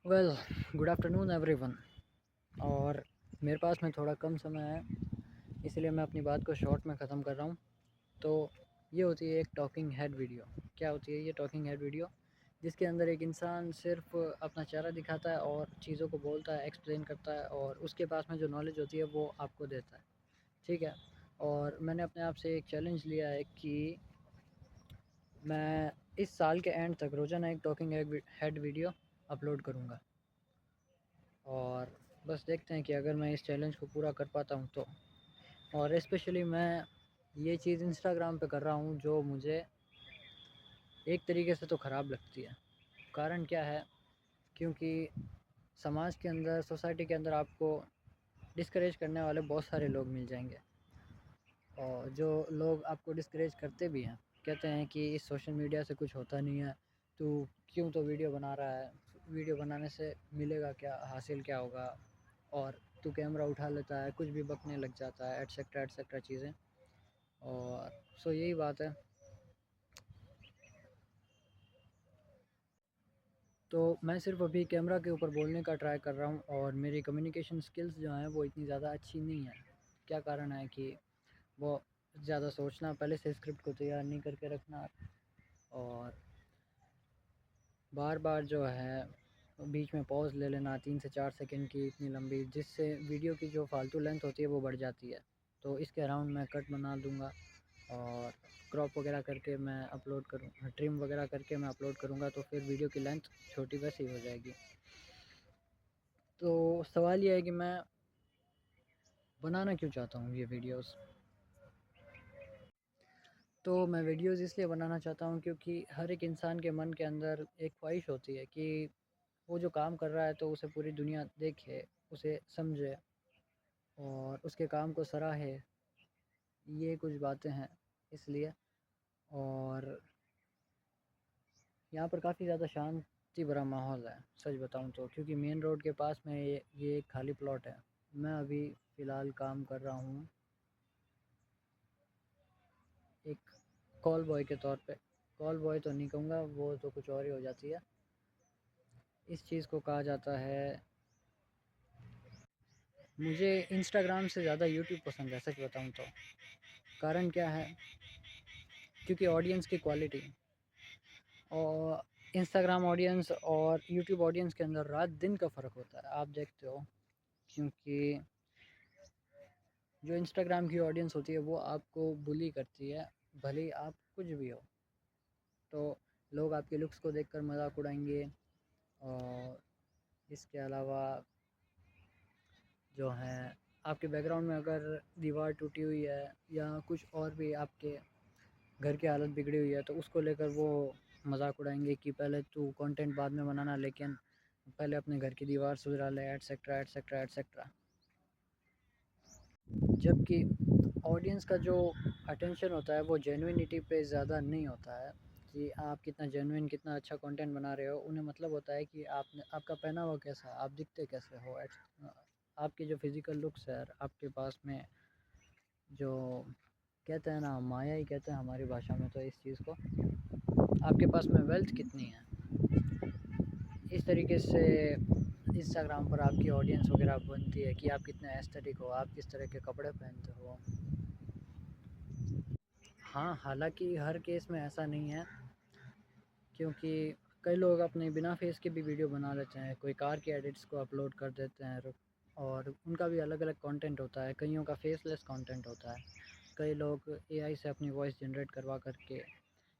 Well, good afternoon everyone. और मेरे पास में थोड़ा कम समय है, इसलिए मैं अपनी बात को शॉर्ट में ख़त्म कर रहा हूँ। तो ये होती है एक टॉकिंग हेड वीडियो। क्या होती है ये टॉकिंग हेड वीडियो? जिसके अंदर एक इंसान सिर्फ अपना चेहरा दिखाता है और चीज़ों को बोलता है, एक्सप्लेन करता है, और उसके पास में जो नॉलेज होती है वो आपको देता है। ठीक है। और मैंने अपने आप से एक चैलेंज लिया है कि मैं इस साल के एंड तक रोज़ाना एक टॉकिंग हेड वीडियो अपलोड करूँगा। और बस देखते हैं कि अगर मैं इस चैलेंज को पूरा कर पाता हूँ तो। और स्पेशली मैं ये चीज़ इंस्टाग्राम पे कर रहा हूँ, जो मुझे एक तरीके से तो ख़राब लगती है। कारण क्या है? क्योंकि समाज के अंदर, सोसाइटी के अंदर आपको डिस्करेज करने वाले बहुत सारे लोग मिल जाएंगे। और जो लोग आपको डिस्करेज करते भी हैं, कहते हैं कि इस सोशल मीडिया से कुछ होता नहीं है, तू क्यों तो वीडियो बना रहा है, वीडियो बनाने से मिलेगा क्या, हासिल क्या होगा, और तू कैमरा उठा लेता है, कुछ भी बकने लग जाता है, एटसेट्रा एटसेट्रा चीज़ें। और सो यही बात है। तो मैं सिर्फ अभी कैमरा के ऊपर बोलने का ट्राई कर रहा हूँ, और मेरी कम्युनिकेशन स्किल्स जो हैं वो इतनी ज़्यादा अच्छी नहीं है। क्या कारण है कि वो ज़्यादा सोचना, पहले से स्क्रिप्ट को तैयार नहीं करके रखना, और बार बार जो है बीच में पॉज़ ले लेना 3 से 4 सेकंड की इतनी लंबी, जिससे वीडियो की जो फालतू लेंथ होती है वो बढ़ जाती है। तो इसके अराउंड मैं कट बना दूँगा, और क्रॉप वगैरह करके मैं अपलोड करूँ, ट्रिम वगैरह करके मैं अपलोड करूँगा, तो फिर वीडियो की लेंथ छोटी वैसी हो जाएगी। तो सवाल ये है कि मैं बनाना क्यों चाहता हूँ ये वीडियोस? तो मैं वीडियोस इसलिए बनाना चाहता हूँ क्योंकि हर एक इंसान के मन के अंदर एक ख्वाहिश होती है कि वो जो काम कर रहा है तो उसे पूरी दुनिया देखे, उसे समझे, और उसके काम को सराहे। ये कुछ बातें हैं इसलिए। और यहाँ पर काफ़ी ज़्यादा शांति भरा माहौल है, सच बताऊँ तो, क्योंकि मेन रोड के पास में ये एक खाली प्लॉट है। मैं अभी फ़िलहाल काम कर रहा हूँ एक कॉल बॉय के तौर पे। कॉल बॉय तो नहीं कहूँगा, वो तो कुछ और ही हो जाती है। इस चीज़ को कहा जाता है, मुझे इंस्टाग्राम से ज़्यादा यूट्यूब पसंद है, सच बताऊँ तो। कारण क्या है? क्योंकि ऑडियंस की क्वालिटी, और इंस्टाग्राम ऑडियंस और यूट्यूब ऑडियंस के अंदर रात दिन का फ़र्क होता है, आप देखते हो। क्योंकि जो इंस्टाग्राम की ऑडियंस होती है वो आपको बुली करती है, भले ही आप कुछ भी हो। तो लोग आपके लुक्स को देखकर मजाक उड़ाएंगे, और इसके अलावा जो है, आपके बैकग्राउंड में अगर दीवार टूटी हुई है या कुछ और भी आपके घर की हालत बिगड़ी हुई है, तो उसको लेकर वो मजाक उड़ाएंगे कि पहले तू कंटेंट बाद में बनाना, लेकिन पहले अपने घर की दीवार सुधरा ले, एटसेट्रा एटसेट्रा एटसेट्रा। जबकि ऑडियंस का जो अटेंशन होता है वो जेन्युइनिटी पे ज़्यादा नहीं होता है, कि आप कितना जेन्युइन, कितना अच्छा कंटेंट बना रहे हो। उन्हें मतलब होता है कि आपने, आपका पहनावा कैसा है, आप दिखते कैसे हो, आपकी जो फिज़िकल लुक्स है, आपके पास में जो कहते हैं ना, माया ही कहते हैं हमारी भाषा में तो इस चीज़ को, आपके पास में वेल्थ कितनी है। इस तरीके से इंस्टाग्राम पर आपकी ऑडियंस वगैरह बनती है कि आप कितने एस्थेटिक हो, आप किस तरह के कपड़े पहनते हो। हाँ, हालाँकि हर केस में ऐसा नहीं है, क्योंकि कई लोग अपने बिना फेस के भी वीडियो बना लेते हैं, कोई कार की एडिट्स को अपलोड कर देते हैं, और उनका भी अलग-अलग कंटेंट होता है, कइयों का फेसलेस कंटेंट होता है। कई लोग एआई से अपनी वॉइस जनरेट करवा करके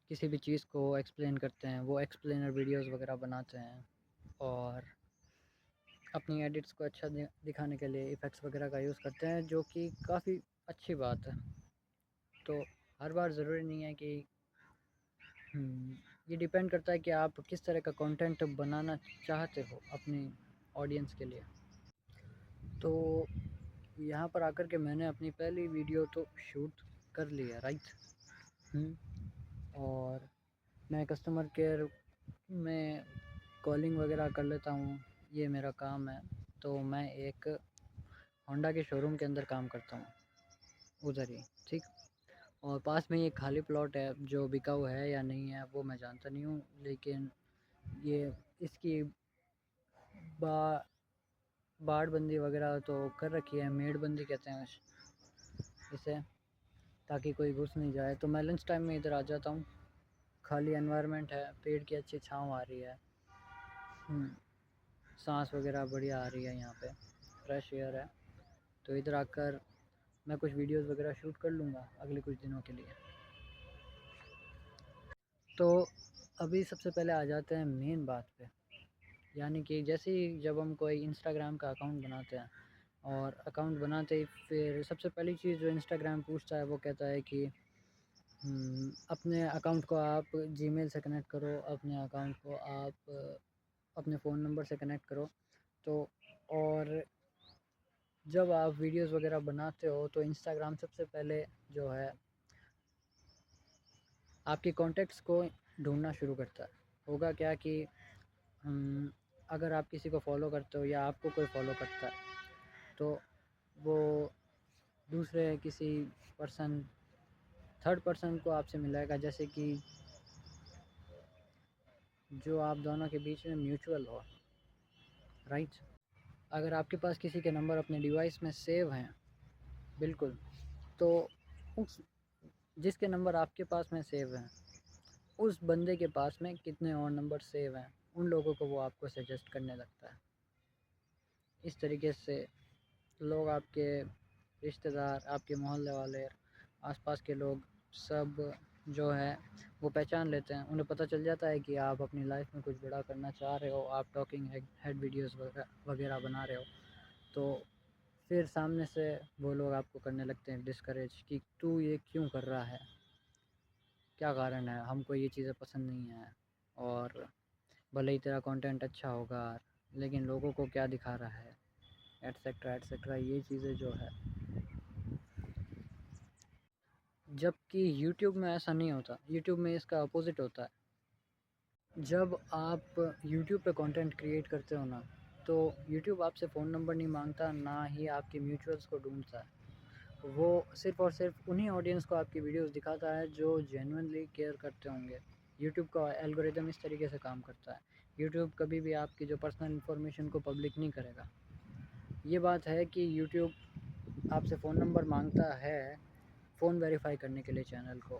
किसी भी चीज़ को एक्सप्लेन करते हैं, वो एक्सप्लेनर वीडियोस वगैरह बनाते हैं, और अपनी एडिट्स को अच्छा दिखाने के लिए इफ़ेक्ट्स वगैरह का यूज़ करते हैं, जो कि काफ़ी अच्छी बात है। तो हर बार ज़रूरी नहीं है कि ये डिपेंड करता है कि आप किस तरह का कंटेंट बनाना चाहते हो अपनी ऑडियंस के लिए। तो यहाँ पर आकर के मैंने अपनी पहली वीडियो तो शूट कर ली है, राइट। और मैं कस्टमर केयर में कॉलिंग वगैरह कर लेता हूँ, ये मेरा काम है। तो मैं एक होंडा के शोरूम के अंदर काम करता हूँ, उधर ही, ठीक। और पास में ही एक खाली प्लॉट है, जो बिकाऊ है या नहीं है वो मैं जानता नहीं हूँ, लेकिन ये इसकी बा बाड़बंदी वगैरह तो कर रखी है, मेड़बंदी कहते हैं इसे, ताकि कोई घुस नहीं जाए। तो मैं लंच टाइम में इधर आ जाता हूँ, खाली एनवायरनमेंट है, पेड़ की अच्छी छाँव आ रही है, सांस वगैरह बढ़िया आ रही है, यहाँ पे फ्रेश एयर है। तो इधर आकर मैं कुछ वीडियोस वगैरह शूट कर लूँगा अगले कुछ दिनों के लिए। तो अभी सबसे पहले आ जाते हैं मेन बात पे, यानी कि जैसे ही जब हम कोई इंस्टाग्राम का अकाउंट बनाते हैं, और अकाउंट बनाते ही फिर सबसे पहली चीज़ जो इंस्टाग्राम पूछता है वो कहता है कि अपने अकाउंट को आप जीमेल से कनेक्ट करो, अपने अकाउंट को आप अपने फ़ोन नंबर से कनेक्ट करो। तो और जब आप वीडियोस वगैरह बनाते हो तो इंस्टाग्राम सबसे पहले जो है आपके कॉन्टेक्ट्स को ढूंढना शुरू करता है। होगा क्या कि अगर आप किसी को फॉलो करते हो या आपको कोई फॉलो करता है, तो वो दूसरे किसी पर्सन, थर्ड पर्सन को आपसे मिलाएगा, जैसे कि जो आप दोनों के बीच में म्यूचुअल हो, राइट। अगर आपके पास किसी के नंबर अपने डिवाइस में सेव हैं, बिल्कुल, तो उस जिसके नंबर आपके पास में सेव हैं, उस बंदे के पास में कितने और नंबर सेव हैं, उन लोगों को वो आपको सजेस्ट करने लगता है। इस तरीके से लोग, आपके रिश्तेदार, आपके मोहल्ले वाले, आसपास के लोग सब जो है वो पहचान लेते हैं। उन्हें पता चल जाता है कि आप अपनी लाइफ में कुछ बड़ा करना चाह रहे हो, आप टॉकिंग हेड वीडियोस वगैरह बना रहे हो। तो फिर सामने से वो लोग आपको करने लगते हैं डिस्करेज कि तू ये क्यों कर रहा है, क्या कारण है, हमको ये चीज़ें पसंद नहीं है, और भले ही तेरा कंटेंट अच्छा होगा लेकिन लोगों को क्या दिखा रहा है, एटसेट्रा एटसेट्रा, ये चीज़ें जो है। जबकि यूट्यूब में ऐसा नहीं होता, यूट्यूब में इसका अपोज़िट होता है। जब आप यूट्यूब पे कंटेंट क्रिएट करते हो ना, तो यूट्यूब आपसे फ़ोन नंबर नहीं मांगता, ना ही आपके म्यूचुअल्स को ढूंढता है। वो सिर्फ़ और सिर्फ उन्हीं ऑडियंस को आपकी वीडियोस दिखाता है जो जेन्युइनली केयर करते होंगे। यूट्यूब का एल्गोरिदम इस तरीके से काम करता है। यूट्यूब कभी भी आपकी जो पर्सनल इन्फॉर्मेशन को पब्लिक नहीं करेगा। ये बात है कि यूट्यूब आपसे फ़ोन नंबर मांगता है फ़ोन वेरीफाई करने के लिए चैनल को,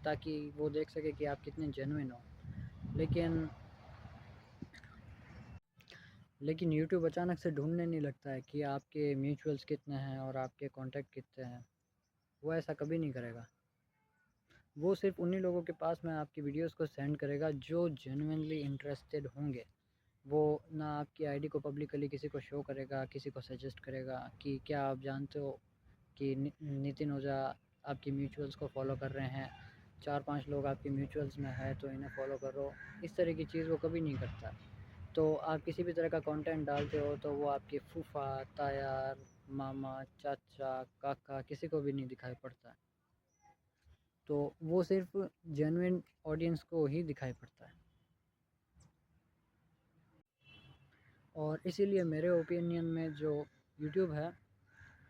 ताकि वो देख सके कि आप कितने जेन्युइन हो। लेकिन यूट्यूब अचानक से ढूँढने नहीं लगता है कि आपके म्यूचुअल्स कितने हैं और आपके कॉन्टैक्ट कितने हैं। वो ऐसा कभी नहीं करेगा। वो सिर्फ़ उन्हीं लोगों के पास में आपकी वीडियोज़ को सेंड करेगा जो जेन्युइनली इंटरेस्टेड होंगे। वो ना आपकी आईडी को पब्लिकली किसी को शो करेगा, किसी को सजेस्ट करेगा कि क्या आप जानते हो कि नितिन ओझा आपकी म्यूचुअल्स को फॉलो कर रहे हैं, 4-5 लोग आपके म्यूचुअल्स में है तो इन्हें फॉलो करो। इस तरह की चीज़ वो कभी नहीं करता। तो आप किसी भी तरह का कंटेंट डालते हो तो वो आपके फूफा, ताया, मामा, चाचा, काका किसी को भी नहीं दिखाई पड़ता है। तो वो सिर्फ जेन्युइन ऑडियंस को ही दिखाई पड़ता है। और इसीलिए मेरे ओपिनियन में जो यूट्यूब है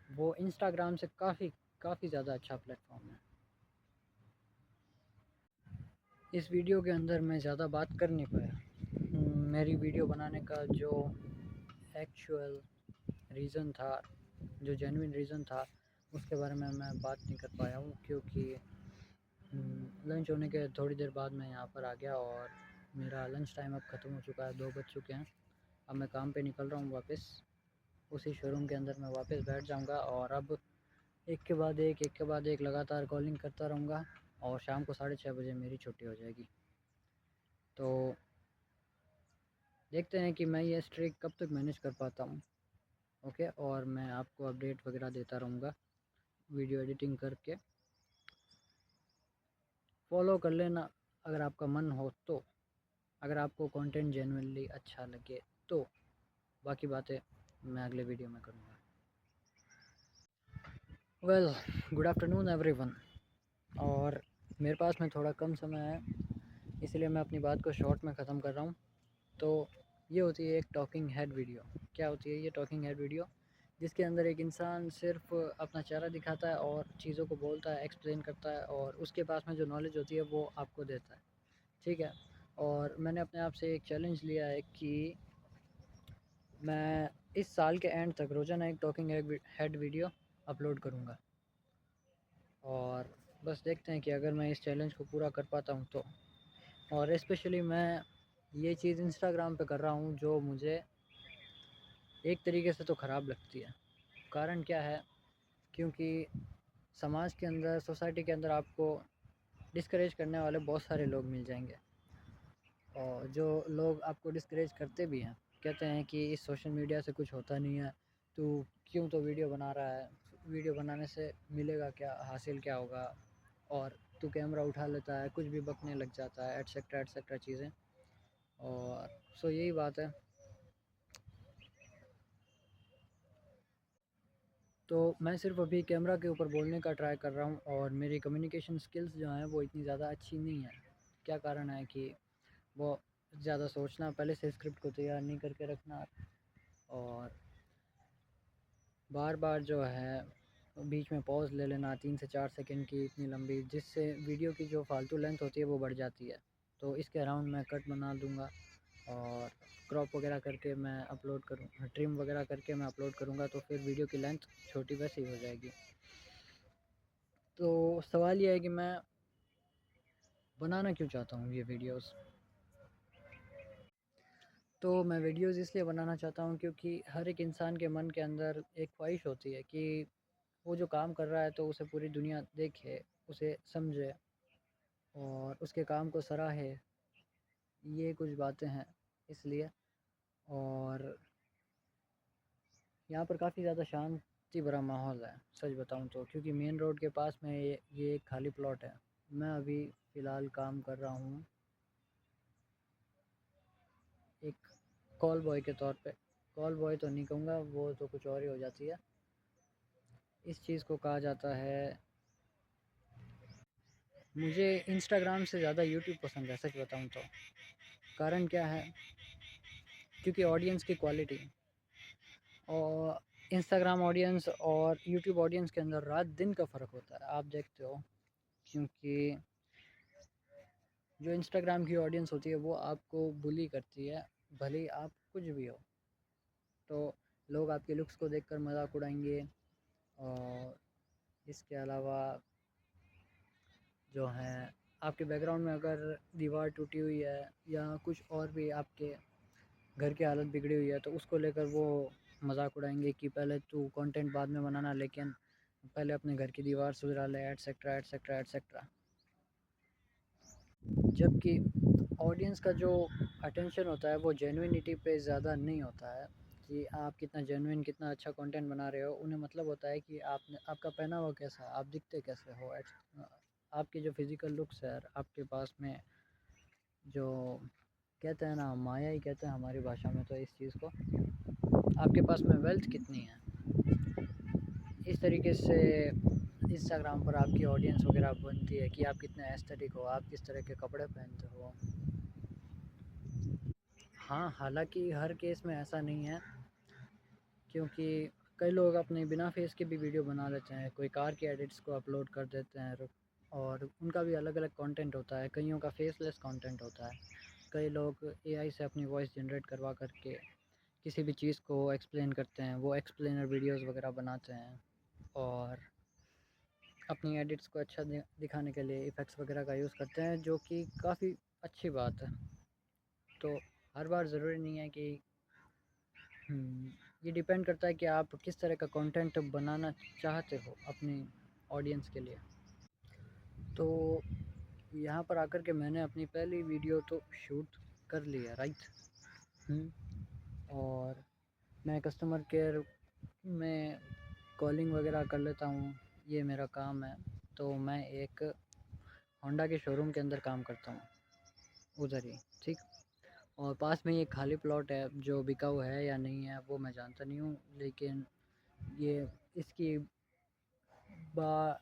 वो इंस्टाग्राम से काफ़ी काफ़ी ज़्यादा अच्छा प्लेटफॉर्म है। इस वीडियो के अंदर मैं ज़्यादा बात कर नहीं पाया। मेरी वीडियो बनाने का जो एक्चुअल रीज़न था, जो जेन्युइन रीज़न था, उसके बारे में मैं बात नहीं कर पाया हूँ, क्योंकि लंच होने के थोड़ी देर बाद मैं यहाँ पर आ गया और मेरा लंच टाइम अब ख़त्म हो चुका है, 2 बज चुके हैं। अब मैं काम पे निकल रहा हूँ वापस, उसी शोरूम के अंदर मैं वापस बैठ जाऊँगा, और अब एक के बाद एक के बाद एक लगातार कॉलिंग करता रहूँगा, और शाम को 6:30 बजे मेरी छुट्टी हो जाएगी। तो देखते हैं कि मैं ये स्ट्रिक कब तक मैनेज कर पाता हूँ। ओके, और मैं आपको अपडेट वगैरह देता रहूँगा वीडियो एडिटिंग करके। फॉलो कर लेना अगर आपका मन हो तो, अगर आपको कंटेंट जेन्युइनली अच्छा लगे तो। बाकी बातें मैं अगले वीडियो में करूँगा। Well, good afternoon everyone. और मेरे पास में थोड़ा कम समय है, इसलिए मैं अपनी बात को शॉर्ट में ख़त्म कर रहा हूँ। तो ये होती है एक टॉकिंग हेड वीडियो। क्या होती है ये टॉकिंग हेड वीडियो? जिसके अंदर एक इंसान सिर्फ अपना चेहरा दिखाता है और चीज़ों को बोलता है, एक्सप्लेन करता है, और उसके पास में जो नॉलेज होती है वो आपको देता है। ठीक है। और मैंने अपने आप से एक चैलेंज लिया है कि मैं इस साल के एंड तक रोज़ाना एक टॉकिंग हेड वीडियो अपलोड करूँगा। और बस देखते हैं कि अगर मैं इस चैलेंज को पूरा कर पाता हूँ तो। और स्पेशली मैं ये चीज़ इंस्टाग्राम पे कर रहा हूँ जो मुझे एक तरीके से तो ख़राब लगती है। कारण क्या है, क्योंकि समाज के अंदर, सोसाइटी के अंदर आपको डिस्करेज करने वाले बहुत सारे लोग मिल जाएंगे। और जो लोग आपको डिस्करेज करते भी हैं, कहते हैं कि इस सोशल मीडिया से कुछ होता नहीं है, तू क्यों तो वीडियो बना रहा है, वीडियो बनाने से मिलेगा क्या, हासिल क्या होगा, और तू कैमरा उठा लेता है, कुछ भी बकने लग जाता है, एटसेट्रा चीज़ें। और सो यही बात है। तो मैं सिर्फ अभी कैमरा के ऊपर बोलने का ट्राई कर रहा हूँ, और मेरी कम्युनिकेशन स्किल्स जो हैं वो इतनी ज़्यादा अच्छी नहीं है। क्या कारण है कि वो ज़्यादा सोचना, पहले से स्क्रिप्ट को तैयार नहीं करके रखना, और बार बार जो है बीच में पॉज ले लेना 3 से 4 सेकंड की इतनी लंबी, जिससे वीडियो की जो फालतू लेंथ होती है वो बढ़ जाती है। तो इसके अराउंड मैं कट बना दूंगा, और क्रॉप वगैरह करके मैं अपलोड करूँ, ट्रिम वगैरह करके मैं अपलोड करूँगा, तो फिर वीडियो की लेंथ छोटी वैसे ही हो जाएगी। तो सवाल ये है कि मैं बनाना क्यों चाहता हूँ ये वीडियोस। तो मैं वीडियोस इसलिए बनाना चाहता हूँ क्योंकि हर एक इंसान के मन के अंदर एक ख्वाहिश होती है कि वो जो काम कर रहा है तो उसे पूरी दुनिया देखे, उसे समझे, और उसके काम को सराहे। ये कुछ बातें हैं इसलिए। और यहाँ पर काफ़ी ज़्यादा शांति भरा माहौल है, सच बताऊँ तो, क्योंकि मेन रोड के पास में ये एक खाली प्लॉट है। मैं अभी फ़िलहाल काम कर रहा हूँ एक कॉल बॉय के तौर पे। कॉल बॉय तो नहीं कहूँगा, वो तो कुछ और ही हो जाती है। इस चीज़ को कहा जाता है, मुझे इंस्टाग्राम से ज़्यादा यूट्यूब पसंद है, सच बताऊँ तो। कारण क्या है, क्योंकि ऑडियंस की क्वालिटी, और इंस्टाग्राम ऑडियंस और यूट्यूब ऑडियंस के अंदर रात दिन का फ़र्क होता है, आप देखते हो। क्योंकि जो इंस्टाग्राम की ऑडियंस होती है वो आपको बुली करती है, भले ही आप कुछ भी हो। तो लोग आपके लुक्स को देखकर मजाक उड़ाएंगे, और इसके अलावा जो है, आपके बैकग्राउंड में अगर दीवार टूटी हुई है या कुछ और भी आपके घर की हालत बिगड़ी हुई है, तो उसको लेकर वो मजाक उड़ाएंगे कि पहले तू कंटेंट बाद में बनाना, लेकिन पहले अपने घर की दीवार सुधरा ले, एटसेट्रा एटसेट्रा एटसेट्रा। जबकि ऑडियंस का जो अटेंशन होता है वो जेन्युइनिटी पे ज़्यादा नहीं होता है, कि आप कितना जेन्युइन, कितना अच्छा कंटेंट बना रहे हो। उन्हें मतलब होता है कि आपने, आपका पहनावा कैसा है, आप दिखते कैसे हो, आपकी जो फिज़िकल लुक्स है, आपके पास में जो कहते हैं ना, माया ही कहते हैं हमारी भाषा में तो इस चीज़ को, आपके पास में वेल्थ कितनी है। इस तरीके से इंस्टाग्राम पर आपकी ऑडियंस वगैरह बनती है कि आप कितने एस्थेटिक हो, आप किस तरह के कपड़े पहनते हो। हाँ, हालाँकि हर केस में ऐसा नहीं है, क्योंकि कई लोग अपने बिना फेस के भी वीडियो बना लेते हैं, कोई कार की एडिट्स को अपलोड कर देते हैं, और उनका भी अलग अलग कंटेंट होता है। कईयों का फेसलेस कंटेंट होता है। कई लोग एआई से अपनी वॉइस जनरेट करवा करके किसी भी चीज़ को एक्सप्लेन करते हैं, वो एक्सप्लेनर वीडियोस वगैरह बनाते हैं, और अपनी एडिट्स को अच्छा दिखाने के लिए इफ़ेक्ट्स वगैरह का यूज़ करते हैं, जो कि काफ़ी अच्छी बात है। तो हर बार ज़रूरी नहीं है कि ये डिपेंड करता है कि आप किस तरह का कंटेंट बनाना चाहते हो अपनी ऑडियंस के लिए। तो यहाँ पर आकर के मैंने अपनी पहली वीडियो तो शूट कर ली है, राइट। और मैं कस्टमर केयर में कॉलिंग वगैरह कर लेता हूँ, ये मेरा काम है। तो मैं एक होंडा के शोरूम के अंदर काम करता हूँ, उधर ही, ठीक। और पास में ही एक खाली प्लॉट है, जो बिकाऊ है या नहीं है वो मैं जानता नहीं हूँ, लेकिन ये इसकी बा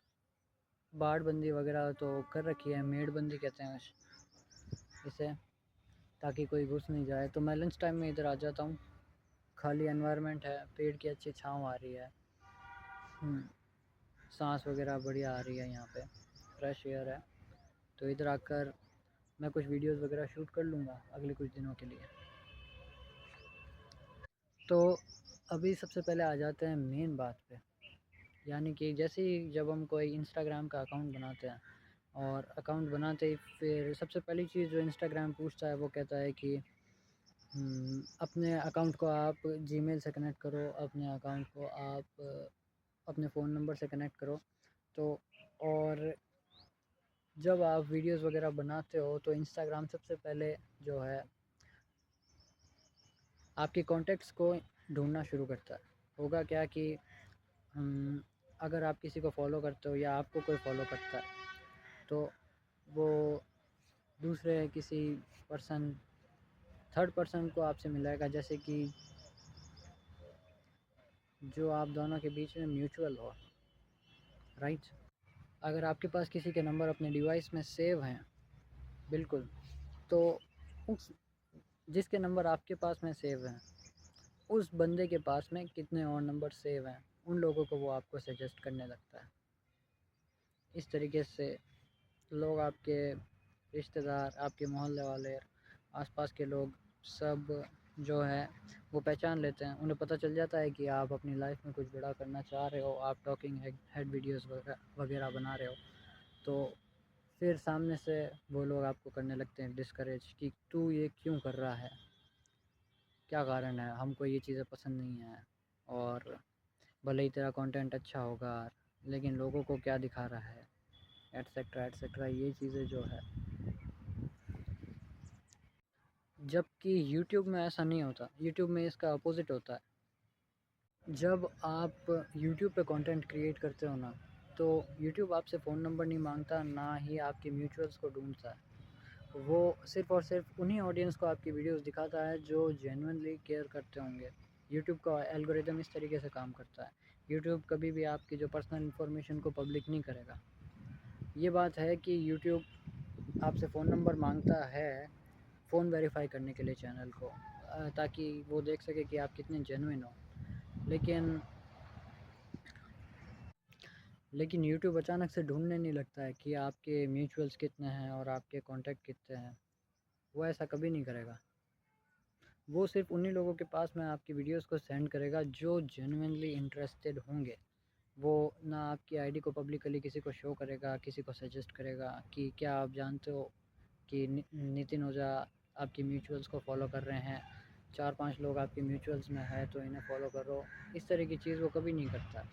बाड़बंदी वगैरह तो कर रखी है, मेड़बंदी कहते हैं इसे, ताकि कोई घुस नहीं जाए। तो मैं लंच टाइम में इधर आ जाता हूँ, खाली एनवायरनमेंट है, पेड़ की अच्छी छाँव आ रही है, सांस वगैरह बढ़िया आ रही है, यहाँ पे फ्रेश एयर है। तो इधर आकर मैं कुछ वीडियोस वगैरह शूट कर लूँगा अगले कुछ दिनों के लिए। तो अभी सबसे पहले आ जाते हैं मेन बात पे, यानी कि जैसे ही जब हम कोई इंस्टाग्राम का अकाउंट बनाते हैं, और अकाउंट बनाते ही फिर सबसे पहली चीज़ जो इंस्टाग्राम पूछता है वो कहता है कि अपने अकाउंट को आप जीमेल से कनेक्ट करो, अपने अकाउंट को आप अपने फ़ोन नंबर से कनेक्ट करो। तो और जब आप वीडियोस वगैरह बनाते हो तो इंस्टाग्राम सबसे पहले जो है आपके कॉन्टेक्ट्स को ढूंढना शुरू करता है। होगा क्या कि अगर आप किसी को फॉलो करते हो या आपको कोई फॉलो करता है, तो वो दूसरे किसी पर्सन, थर्ड पर्सन को आपसे मिलाएगा, जैसे कि जो आप दोनों के बीच में म्यूचुअल हो, राइट। अगर आपके पास किसी के नंबर अपने डिवाइस में सेव हैं, बिल्कुल, तो उस जिसके नंबर आपके पास में सेव हैं, उस बंदे के पास में कितने और नंबर सेव हैं, उन लोगों को वो आपको सजेस्ट करने लगता है। इस तरीके से लोग, आपके रिश्तेदार, आपके मोहल्ले वाले, आसपास के लोग सब जो है वो पहचान लेते हैं। उन्हें पता चल जाता है कि आप अपनी लाइफ में कुछ बड़ा करना चाह रहे हो, आप टॉकिंग हेड वीडियोस वगैरह बना रहे हो। तो फिर सामने से वो लोग आपको करने लगते हैं डिस्करेज कि तू ये क्यों कर रहा है, क्या कारण है, हमको ये चीज़ें पसंद नहीं है, और भले ही तेरा कंटेंट अच्छा होगा लेकिन लोगों को क्या दिखा रहा है, एटसेट्रा एटसेट्रा, ये चीज़ें जो है। जबकि यूट्यूब में ऐसा नहीं होता, यूट्यूब में इसका अपोज़िट होता है। जब आप यूट्यूब पे कंटेंट क्रिएट करते हो ना, तो यूट्यूब आपसे फ़ोन नंबर नहीं मांगता, ना ही आपके म्यूचुअल्स को ढूँढता है। वो सिर्फ़ और सिर्फ उन्हीं ऑडियंस को आपकी वीडियोस दिखाता है जो जेन्युइनली केयर करते होंगे। यूट्यूब का एल्गोरिदम इस तरीके से काम करता है। यूट्यूब कभी भी आपकी जो पर्सनल इन्फॉर्मेशन को पब्लिक नहीं करेगा। ये बात है कि यूट्यूब आपसे फ़ोन नंबर मांगता है फ़ोन वेरीफाई करने के लिए चैनल को, ताकि वो देख सके कि आप कितने जेन्युइन हो। लेकिन लेकिन यूट्यूब अचानक से ढूँढने नहीं लगता है कि आपके म्यूचुअल्स कितने हैं और आपके कॉन्टैक्ट कितने हैं। वो ऐसा कभी नहीं करेगा। वो सिर्फ़ उन्हीं लोगों के पास में आपकी वीडियोस को सेंड करेगा जो जेन्युइनली इंटरेस्टेड होंगे। वो ना आपकी आईडी को पब्लिकली किसी को शो करेगा, किसी को सजेस्ट करेगा कि क्या आप जानते हो कि नितिन ओझा आपकी म्यूचुअल्स को फॉलो कर रहे हैं, 4-5 लोग आपके म्यूचुअल्स में है तो इन्हें फॉलो करो। इस तरह की चीज़ वो कभी नहीं करता।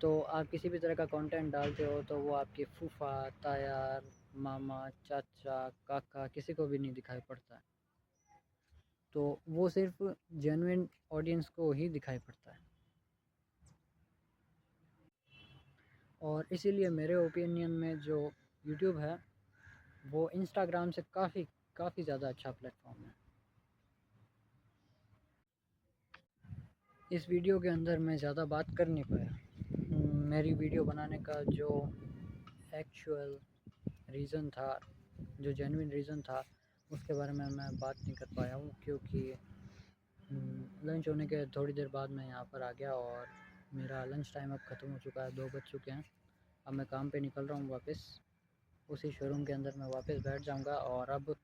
तो आप किसी भी तरह का कंटेंट डालते हो तो वो आपके फूफा, ताया, मामा, चाचा, काका, किसी को भी नहीं दिखाई पड़ता है। तो वो सिर्फ़ जेन्युइन ऑडियंस को ही दिखाई पड़ता है। और इसीलिए मेरे ओपिनियन में जो यूट्यूब है वो इंस्टाग्राम से काफ़ी काफ़ी ज़्यादा अच्छा प्लेटफॉर्म है। इस वीडियो के अंदर मैं ज़्यादा बात कर नहीं पाया। मेरी वीडियो बनाने का जो एक्चुअल रीज़न था, जो जेन्युइन रीज़न था, उसके बारे में मैं बात नहीं कर पाया हूँ, क्योंकि लंच होने के थोड़ी देर बाद मैं यहाँ पर आ गया और मेरा लंच टाइम अब ख़त्म हो चुका है, 2 बज चुके हैं। अब मैं काम पे निकल रहा हूँ वापस, उसी शोरूम के अंदर मैं वापस बैठ जाऊँगा और अब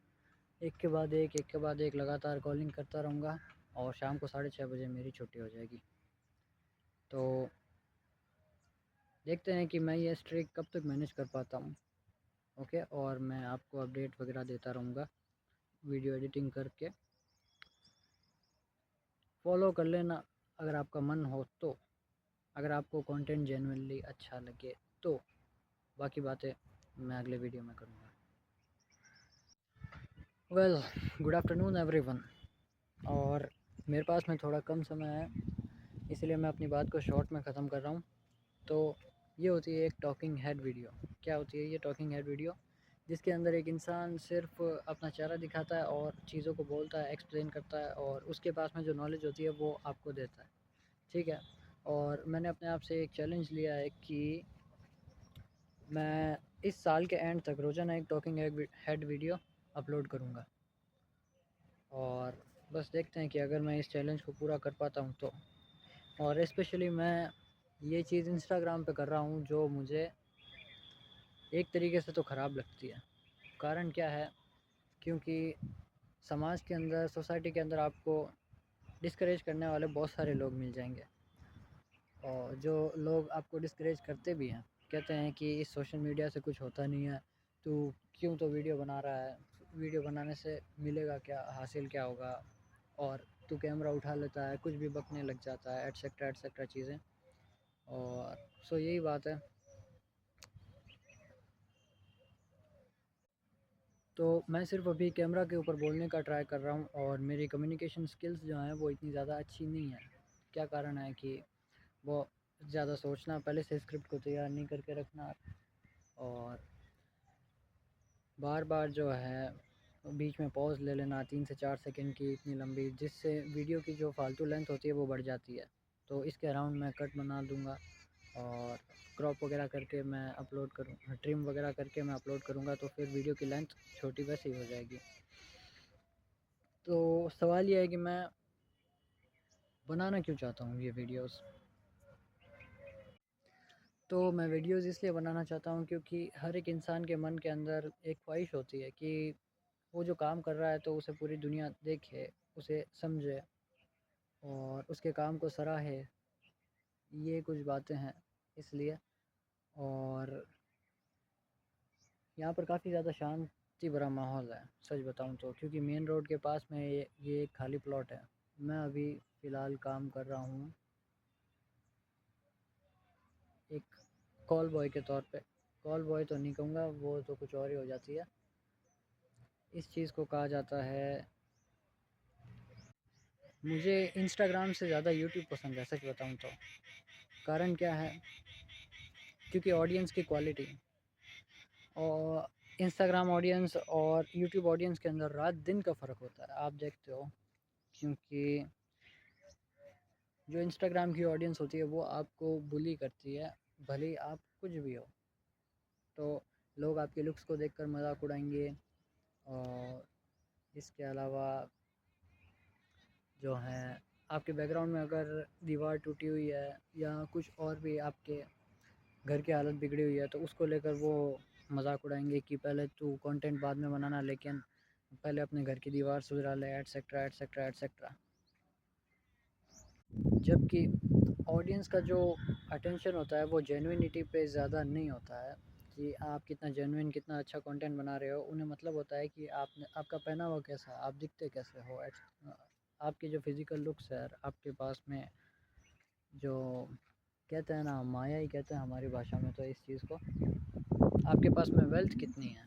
एक के बाद एक लगातार कॉलिंग करता रहूँगा, और शाम को 6:30 बजे मेरी छुट्टी हो जाएगी। तो देखते हैं कि मैं ये स्ट्रिक कब तक मैनेज कर पाता हूँ। ओके, और मैं आपको अपडेट वगैरह देता रहूँगा वीडियो एडिटिंग करके। फॉलो कर लेना अगर आपका मन हो तो, अगर आपको कंटेंट जेन्युइनली अच्छा लगे तो। बाकी बातें मैं अगले वीडियो में करूँगा। Well, good afternoon everyone. और मेरे पास में थोड़ा कम समय है, इसलिए मैं अपनी बात को शॉर्ट में ख़त्म कर रहा हूँ। तो ये होती है एक टॉकिंग हेड वीडियो। क्या होती है ये टॉकिंग हेड वीडियो? जिसके अंदर एक इंसान सिर्फ अपना चेहरा दिखाता है और चीज़ों को बोलता है, एक्सप्लेन करता है, और उसके पास में जो नॉलेज होती है वो आपको देता है। ठीक है। और मैंने अपने आप से एक चैलेंज लिया है कि मैं इस साल के एंड तक रोज़ाना एक टॉकिंग हेड वीडियो अपलोड करूँगा। और बस देखते हैं कि अगर मैं इस चैलेंज को पूरा कर पाता हूँ तो। और स्पेशली मैं ये चीज़ इंस्टाग्राम पे कर रहा हूँ जो मुझे एक तरीके से तो ख़राब लगती है। कारण क्या है? क्योंकि समाज के अंदर, सोसाइटी के अंदर आपको डिस्करेज करने वाले बहुत सारे लोग मिल जाएंगे। और जो लोग आपको डिस्करेज करते भी हैं, कहते हैं कि इस सोशल मीडिया से कुछ होता नहीं है, तू क्यों तो वीडियो बना रहा है, वीडियो बनाने से मिलेगा क्या, हासिल क्या होगा, और तू कैमरा उठा लेता है, कुछ भी बकने लग जाता है, एटसेट्रा चीज़ें। और सो यही बात है। तो मैं सिर्फ अभी कैमरा के ऊपर बोलने का ट्राई कर रहा हूँ, और मेरी कम्युनिकेशन स्किल्स जो हैं वो इतनी ज़्यादा अच्छी नहीं है। क्या कारण है कि वो ज़्यादा सोचना, पहले से स्क्रिप्ट को तैयार नहीं करके रखना, और बार बार जो है बीच में पॉज ले लेना 3 से 4 सेकंड की इतनी लंबी, जिससे वीडियो की जो फालतू लेंथ होती है वो बढ़ जाती है। तो इसके अराउंड मैं कट बना दूँगा, और क्रॉप वगैरह करके मैं अपलोड करूँ, ट्रिम वगैरह करके मैं अपलोड करूँगा, तो फिर वीडियो की लेंथ छोटी वैसे ही हो जाएगी। तो सवाल ये है कि मैं बनाना क्यों चाहता हूँ ये वीडियोस। तो मैं वीडियोस इसलिए बनाना चाहता हूँ क्योंकि हर एक इंसान के मन के अंदर एक ख्वाहिश होती है कि वो जो काम कर रहा है तो उसे पूरी दुनिया देखे, उसे समझे, और उसके काम को सराहे। ये कुछ बातें हैं इसलिए। और यहाँ पर काफ़ी ज़्यादा शांति भरा माहौल है, सच बताऊँ तो, क्योंकि मेन रोड के पास में ये एक खाली प्लॉट है। मैं अभी फ़िलहाल काम कर रहा हूँ एक कॉल बॉय के तौर पे। कॉल बॉय तो नहीं कहूँगा, वो तो कुछ और ही हो जाती है। इस चीज़ को कहा जाता है, मुझे इंस्टाग्राम से ज़्यादा यूट्यूब पसंद है, सच बताऊँ तो। कारण क्या है, क्योंकि ऑडियंस की क्वालिटी, और इंस्टाग्राम ऑडियंस और यूट्यूब ऑडियंस के अंदर रात दिन का फ़र्क होता है, आप देखते हो। क्योंकि जो इंस्टाग्राम की ऑडियंस होती है वो आपको बुली करती है, भले ही आप कुछ भी हो। तो लोग आपके लुक्स को देखकर मजाक उड़ाएंगे, और इसके अलावा जो है आपके बैकग्राउंड में अगर दीवार टूटी हुई है या कुछ और भी आपके घर की हालत बिगड़ी हुई है, तो उसको लेकर वो मजाक उड़ाएंगे कि पहले तू कंटेंट बाद में बनाना, लेकिन पहले अपने घर की दीवार सुधरा ले, एटसेट्रा एटसेट्रा एटसेट्रा। जबकि ऑडियंस का जो अटेंशन होता है वो जेन्युइनिटी पे ज़्यादा नहीं होता है, कि आप कितना जेन्युइन, कितना अच्छा कंटेंट बना रहे हो। उन्हें मतलब होता है कि आपने, आपका पहनावा कैसा है, आप दिखते कैसे हो, आपकी जो फिज़िकल लुक्स है, आपके पास में जो कहते हैं ना, माया ही कहते हैं हमारी भाषा में तो इस चीज़ को, आपके पास में वेल्थ कितनी है।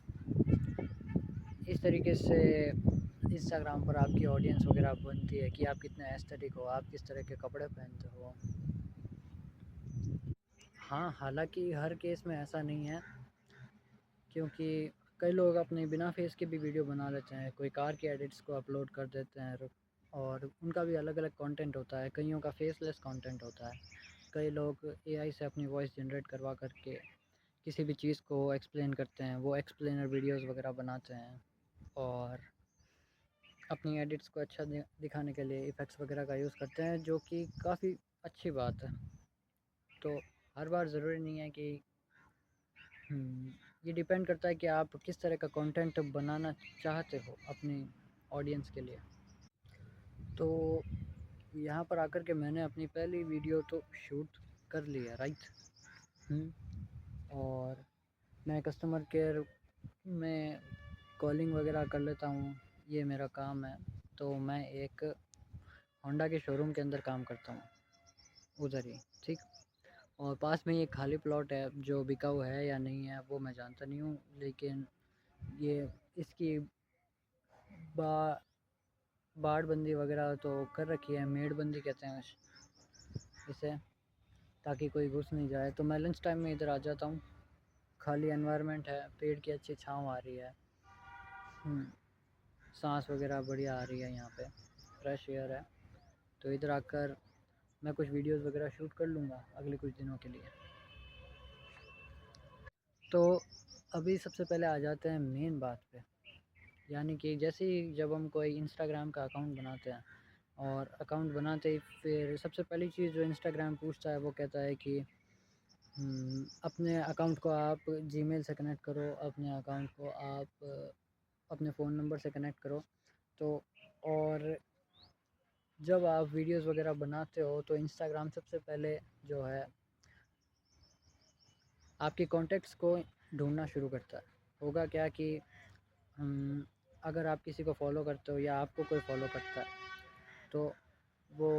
इस तरीके से इंस्टाग्राम पर आपकी ऑडियंस वगैरह बनती है कि आप कितने एस्थेटिक हो, आप किस तरह के कपड़े पहनते हो। हाँ, हालाँकि हर केस में ऐसा नहीं है, क्योंकि कई लोग अपने बिना फेस के भी वीडियो बना लेते हैं, कोई कार की एडिट्स को अपलोड कर देते हैं, और उनका भी अलग अलग कंटेंट होता है। कईयों का फेसलेस कंटेंट होता है। कई लोग एआई से अपनी वॉइस जनरेट करवा करके किसी भी चीज़ को एक्सप्लेन करते हैं, वो एक्सप्लेनर वीडियोस वगैरह बनाते हैं, और अपनी एडिट्स को अच्छा दिखाने के लिए इफ़ेक्ट्स वगैरह का यूज़ करते हैं, जो कि काफ़ी अच्छी बात है। तो हर बार ज़रूरी नहीं है कि ये डिपेंड करता है कि आप किस तरह का कंटेंट बनाना चाहते हो अपनी ऑडियंस के लिए। तो यहाँ पर आकर के मैंने अपनी पहली वीडियो तो शूट कर ली है, राइट। और मैं कस्टमर केयर में कॉलिंग वगैरह कर लेता हूँ, ये मेरा काम है। तो मैं एक होंडा के शोरूम के अंदर काम करता हूँ, उधर ही, ठीक। और पास में ही एक खाली प्लॉट है, जो बिकाऊ है या नहीं है वो मैं जानता नहीं हूँ, लेकिन ये इसकी बा बाड़बंदी वगैरह तो कर रखी है, मेड़बंदी कहते हैं इसे, ताकि कोई घुस नहीं जाए। तो मैं लंच टाइम में इधर आ जाता हूँ, खाली एनवायरनमेंट है, पेड़ की अच्छी छाँव आ रही है, सांस वगैरह बढ़िया आ रही है, यहाँ पे फ्रेश एयर है। तो इधर आकर मैं कुछ वीडियोस वगैरह शूट कर लूँगा अगले कुछ दिनों के लिए। तो अभी सबसे पहले आ जाते हैं मेन बात पे, यानी कि जैसे ही जब हम कोई इंस्टाग्राम का अकाउंट बनाते हैं, और अकाउंट बनाते ही फिर सबसे पहली चीज़ जो इंस्टाग्राम पूछता है वो कहता है कि अपने अकाउंट को आप जीमेल से कनेक्ट करो, अपने अकाउंट को आप अपने फ़ोन नंबर से कनेक्ट करो। तो और जब आप वीडियोस वगैरह बनाते हो तो इंस्टाग्राम सबसे पहले जो है आपके कॉन्टेक्ट्स को ढूंढना शुरू करता है। होगा क्या कि अगर आप किसी को फॉलो करते हो या आपको कोई फॉलो करता है तो वो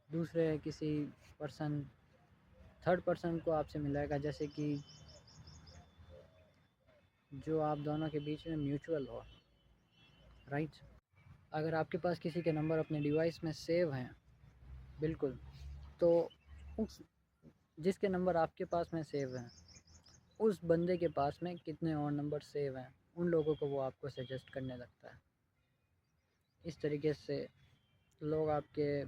दूसरे किसी पर्सन थर्ड पर्सन को आपसे मिलाएगा, जैसे कि जो आप दोनों के बीच में म्यूचुअल हो, राइट। अगर आपके पास किसी के नंबर अपने डिवाइस में सेव हैं, बिल्कुल, तो उस जिसके नंबर आपके पास में सेव हैं उस बंदे के पास में कितने और नंबर सेव हैं, उन लोगों को वो आपको सजेस्ट करने लगता है। इस तरीके से लोग, आपके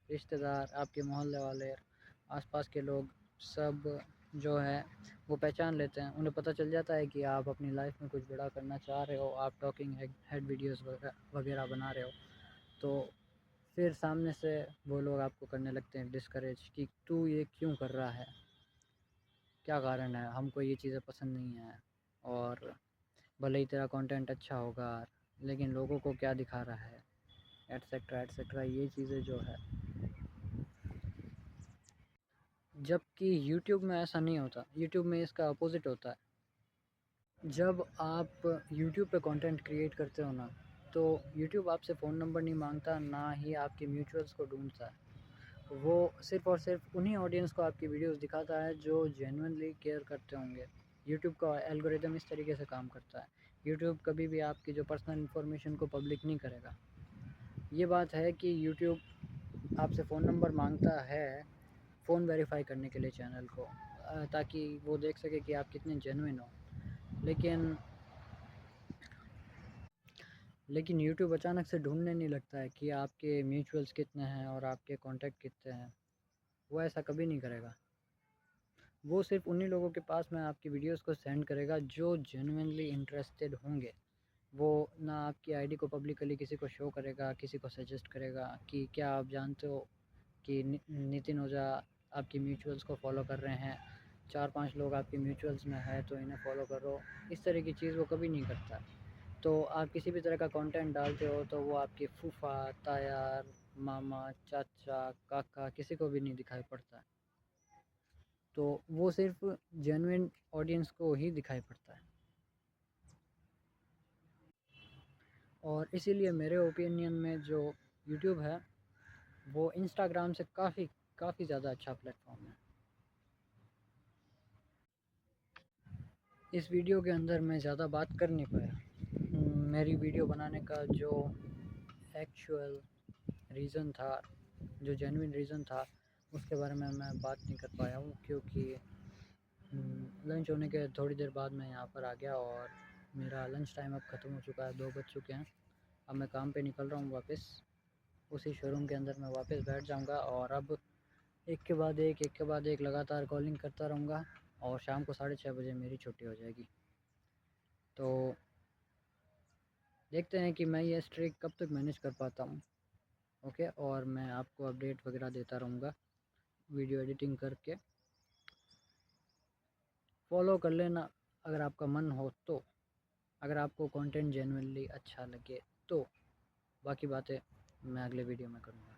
रिश्तेदार, आपके मोहल्ले वाले, आसपास के लोग सब जो है वो पहचान लेते हैं। उन्हें पता चल जाता है कि आप अपनी लाइफ में कुछ बड़ा करना चाह रहे हो, आप टॉकिंग हेड वीडियोस वगैरह बना रहे हो, तो फिर सामने से वो लोग आपको करने लगते हैं डिस्करेज कि तू ये क्यों कर रहा है, क्या कारण है, हमको ये चीज़ें पसंद नहीं है, और भले ही तेरा कंटेंट अच्छा होगा लेकिन लोगों को क्या दिखा रहा है, एटसेट्रा एटसेट्रा, ये चीज़ें जो है। जबकि यूट्यूब में ऐसा नहीं होता, यूट्यूब में इसका अपोज़िट होता है। जब आप यूट्यूब पे कंटेंट क्रिएट करते हो ना, तो यूट्यूब आपसे फ़ोन नंबर नहीं मांगता, ना ही आपके म्यूचुअल्स को ढूँढता है। वो सिर्फ़ और सिर्फ उन्हीं ऑडियंस को आपकी वीडियोस दिखाता है जो जेन्युइनली केयर करते होंगे। यूट्यूब का एल्गोरिदम इस तरीके से काम करता है। यूट्यूब कभी भी आपकी जो पर्सनल इन्फॉर्मेशन को पब्लिक नहीं करेगा। ये बात है कि यूट्यूब आपसे फ़ोन नंबर मांगता है फ़ोन वेरीफाई करने के लिए चैनल को, ताकि वो देख सके कि आप कितने जेन्युइन हो। लेकिन लेकिन यूट्यूब अचानक से ढूँढने नहीं लगता है कि आपके म्यूचुअल्स कितने हैं और आपके कॉन्टैक्ट कितने हैं। वो ऐसा कभी नहीं करेगा। वो सिर्फ़ उन्हीं लोगों के पास में आपकी वीडियोस को सेंड करेगा जो जेन्युइनली इंटरेस्टेड होंगे। वो ना आपकी आईडी को पब्लिकली किसी को शो करेगा, किसी को सजेस्ट करेगा कि क्या आप जानते हो कि नितिन ओझा आपकी म्यूचुअल्स को फॉलो कर रहे हैं, 4-5 लोग आपके म्यूचुअल्स में है तो इन्हें फॉलो करो। इस तरह की चीज़ वो कभी नहीं करता। तो आप किसी भी तरह का कंटेंट डालते हो तो वो आपके फूफा, ताया, मामा, चाचा, काका किसी को भी नहीं दिखाई पड़ता। तो वो सिर्फ़ जेन्युइन ऑडियंस को ही दिखाई पड़ता है। और इसीलिए मेरे ओपिनियन में जो यूट्यूब है वो इंस्टाग्राम से काफ़ी काफ़ी ज़्यादा अच्छा प्लेटफॉर्म है। इस वीडियो के अंदर मैं ज़्यादा बात कर नहीं पाया। मेरी वीडियो बनाने का जो एक्चुअल रीज़न था, जो जेन्युइन रीज़न था, उसके बारे में मैं बात नहीं कर पाया हूँ, क्योंकि लंच होने के थोड़ी देर बाद मैं यहाँ पर आ गया और मेरा लंच टाइम अब ख़त्म हो चुका है, 2 बज चुके हैं। अब मैं काम पे निकल रहा हूँ वापस, उसी शोरूम के अंदर मैं वापस बैठ जाऊँगा और अब एक के बाद एक लगातार कॉलिंग करता रहूँगा और शाम को 6:30 बजे मेरी छुट्टी हो जाएगी। तो देखते हैं कि मैं ये स्ट्रिक कब तक मैनेज कर पाता हूँ। ओके, और मैं आपको अपडेट वगैरह देता रहूँगा वीडियो एडिटिंग करके। फॉलो कर लेना अगर आपका मन हो तो, अगर आपको कंटेंट जेन्युइनली अच्छा लगे तो। बाकी बातें मैं अगले वीडियो में करूँगा।